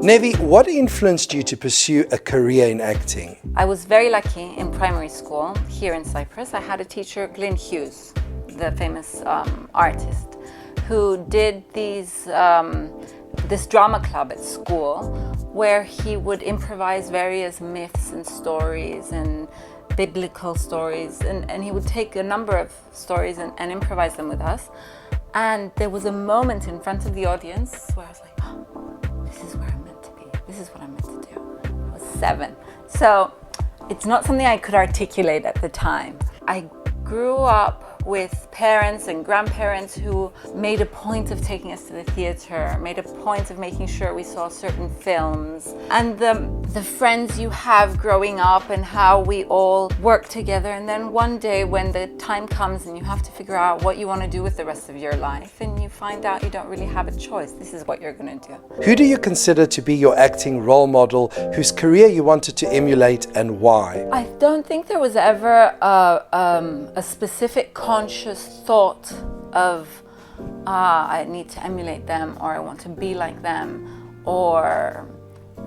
Nedie, what influenced you to pursue a career in acting? I was very lucky in primary school here in Cyprus. I had a teacher, Glyn Hughes, the famous artist, who did this drama club at school where he would improvise various myths and stories and biblical stories, and he would take a number of stories and improvise them with us. And there was a moment in front of the audience where I was like, oh, this is where I'm meant to be. This is what I'm meant to do. I was 7. So it's not something I could articulate at the time. I grew up with parents and grandparents who made a point of taking us to the theater, made a point of making sure we saw certain films. And the friends you have growing up and how we all work together. And then one day when the time comes and you have to figure out what you want to do with the rest of your life, and you find out you don't really have a choice. This is what you're going to do. Who do you consider to be your acting role model, whose career you wanted to emulate, and why? I don't think there was ever a specific conscious thought of I need to emulate them, or I want to be like them, or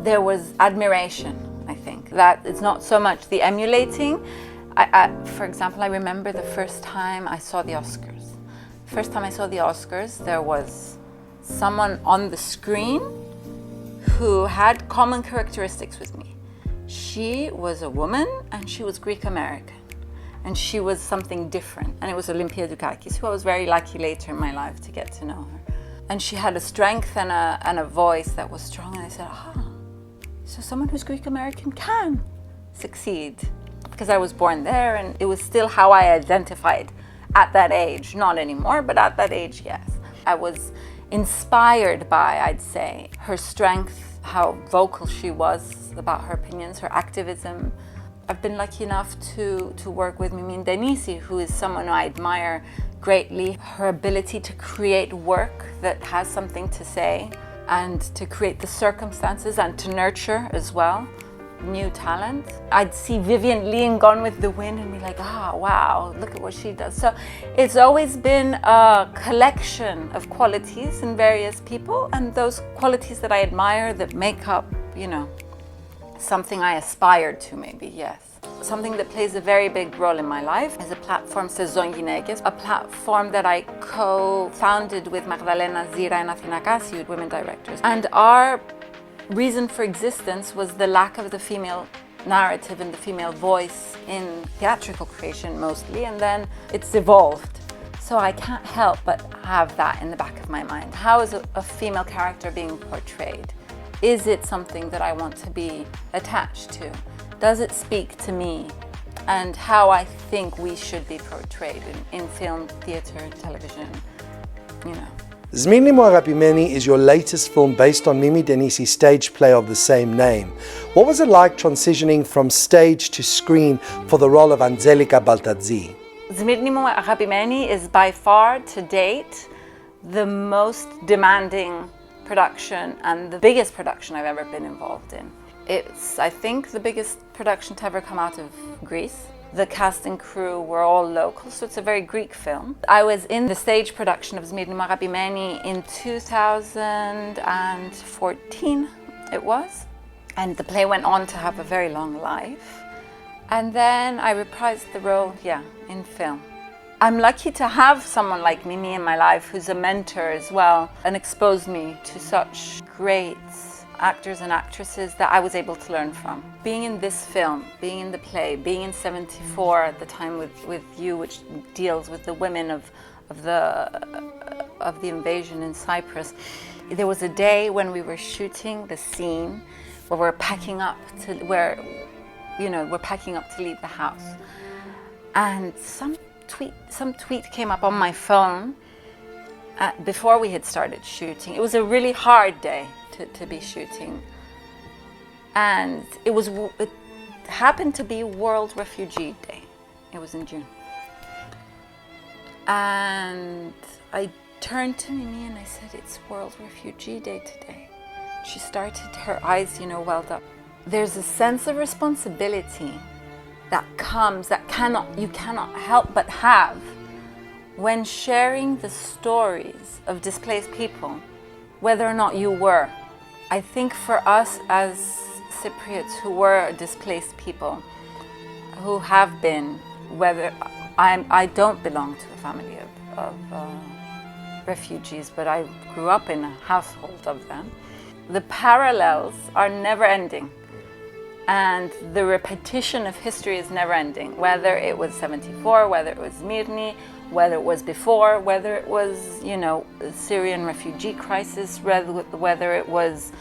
there was admiration. I think that it's not so much the emulating. For example, I remember the first time I saw the Oscars. First time I saw the Oscars, there was someone on the screen who had common characteristics with me. She was a woman and she was Greek American. And she was something different. And it was Olympia Dukakis, who I was very lucky later in my life to get to know her. And she had a strength and a voice that was strong. And I said, so someone who's Greek American can succeed. Because I was born there, and it was still how I identified at that age. Not anymore, but at that age, yes. I was inspired by, I'd say, her strength, how vocal she was about her opinions, her activism. I've been lucky enough to work with Nedie Antoniades, who is someone I admire greatly. Her ability to create work that has something to say and to create the circumstances and to nurture as well new talent. I'd see Vivian Lee in Gone with the Wind and be like, wow, look at what she does. So it's always been a collection of qualities in various people, and those qualities that I admire that make up, something I aspired to, maybe, yes. Something that plays a very big role in my life is a platform, Sezon Gynekes, a platform that I co-founded with Magdalena Zira and Athina Kassiou, women directors. And our reason for existence was the lack of the female narrative and the female voice in theatrical creation mostly, and then it's evolved. So I can't help but have that in the back of my mind. How is a female character being portrayed? Is it something that I want to be attached to? Does it speak to me and how I think we should be portrayed in film, theater, television, Zmienimo Agapimeni is your latest film based on Mimi Denisi's stage play of the same name. What was it like transitioning from stage to screen for the role of Angelika Baltazzi? Zmienimo Agapimeni is by far to date the most demanding production and the biggest production I've ever been involved in. It's, I think, the biggest production to ever come out of Greece. The cast and crew were all local, so it's a very Greek film. I was in the stage production of Zmienimo Agapimeni in 2014, it was. And the play went on to have a very long life. And then I reprised the role, in film. I'm lucky to have someone like Mimi in my life who's a mentor as well and exposed me to such great actors and actresses that I was able to learn from. Being in this film, being in the play, being in 74 at the time with you, which deals with the women of the invasion in Cyprus, there was a day when we were shooting the scene where we're packing up to leave the house, and some tweet came up on my phone before we had started shooting. It was a really hard day to be shooting, and it happened to be World Refugee Day. It was in June, and I turned to Mimi and I said, "It's World Refugee Day today." She started, her eyes, welled up. There's a sense of responsibility that comes, you cannot help but have when sharing the stories of displaced people, whether or not you were I think for us as Cypriots who were displaced people, who have been, whether I don't belong to a family of refugees, but I grew up in a household of them. The parallels are never ending, and the repetition of history is never ending, whether it was 74, whether it was Myrni, whether it was before, whether it was, you know, the Syrian refugee crisis, whether it was,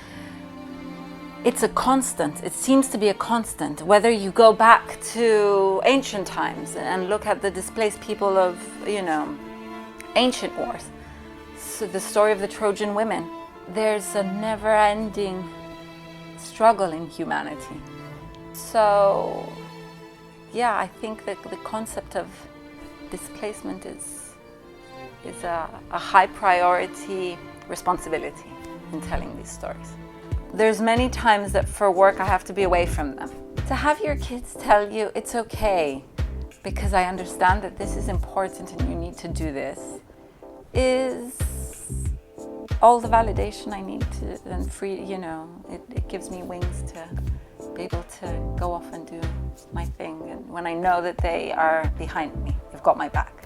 it's a constant. It seems to be a constant. Whether you go back to ancient times and look at the displaced people of, you know, ancient wars. So the story of the Trojan women. There's a never-ending struggle in humanity. So, yeah, I think that the concept of displacement is a high priority responsibility in telling these stories. There's many times that for work I have to be away from them. To have your kids tell you it's okay because I understand that this is important and you need to do this is all the validation I need to, and free, you know, it gives me wings to be able to go off and do my thing. And when I know that they are behind me, they've got my back.